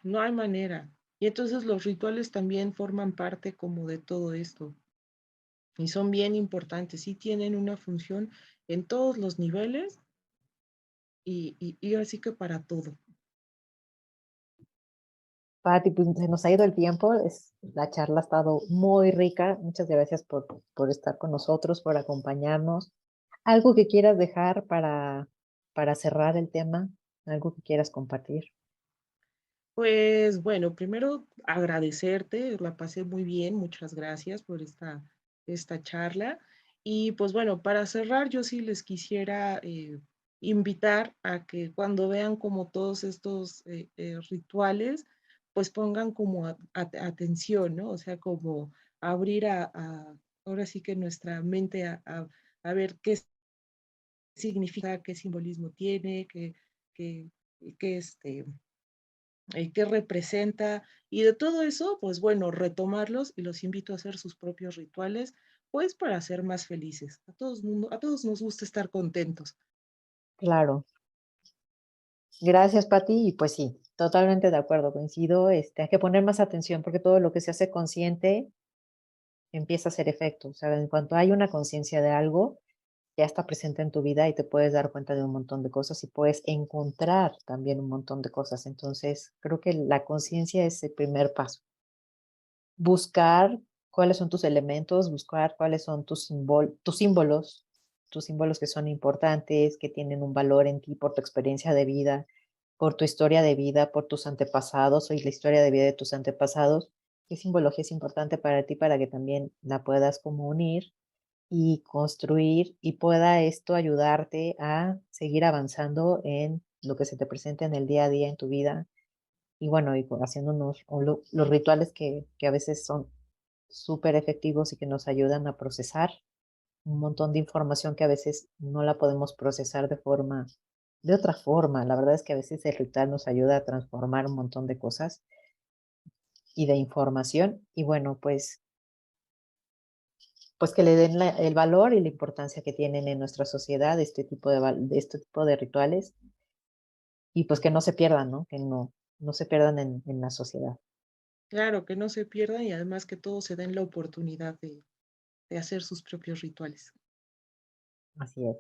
No hay manera. Y entonces los rituales también forman parte como de todo esto y son bien importantes, sí tienen una función en todos los niveles y así que para todo. Pati, pues se nos ha ido el tiempo. La charla ha estado muy rica. Muchas gracias por estar con nosotros, por acompañarnos. ¿Algo que quieras dejar para cerrar el tema? ¿Algo que quieras compartir? Pues bueno, primero agradecerte, la pasé muy bien, muchas gracias por esta charla. Y pues bueno, para cerrar, yo sí les quisiera invitar a que cuando vean como todos estos rituales, pues pongan como atención, ¿no? O sea, como abrir ahora sí que nuestra mente a ver qué significa, qué simbolismo tiene, qué, qué qué representa y de todo eso, pues bueno, retomarlos y los invito a hacer sus propios rituales, pues para ser más felices. A todos nos gusta estar contentos. Claro. Gracias, Pati. Y pues sí, totalmente de acuerdo, coincido. Hay que poner más atención porque todo lo que se hace consciente empieza a hacer efecto. O sea, en cuanto hay una conciencia de algo, ya está presente en tu vida y te puedes dar cuenta de un montón de cosas y puedes encontrar también un montón de cosas. Entonces, creo que la conciencia es el primer paso. Buscar cuáles son tus elementos, buscar cuáles son tus símbolos que son importantes, que tienen un valor en ti por tu experiencia de vida, por tu historia de vida, por tus antepasados y la historia de vida de tus antepasados. ¿Qué simbología es importante para ti para que también la puedas como unir y construir y pueda esto ayudarte a seguir avanzando en lo que se te presenta en el día a día en tu vida? Y bueno, haciendo los rituales que a veces son súper efectivos y que nos ayudan a procesar un montón de información que a veces no la podemos procesar de otra forma. La verdad es que a veces el ritual nos ayuda a transformar un montón de cosas y de información. Y bueno, pues que le den el valor y la importancia que tienen en nuestra sociedad de este tipo de rituales y pues que no se pierdan, ¿no? Que no se pierdan en la sociedad. Claro, que no se pierdan y además que todos se den la oportunidad de hacer sus propios rituales. Así es.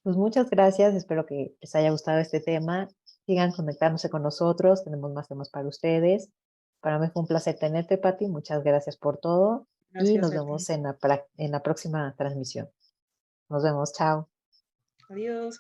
Pues muchas gracias, espero que les haya gustado este tema. Sigan conectándose con nosotros, tenemos más temas para ustedes. Para mí fue un placer tenerte, Pati. Muchas gracias por todo y Gracias nos a ti. vemos en la próxima transmisión. Nos vemos, chao. Adiós.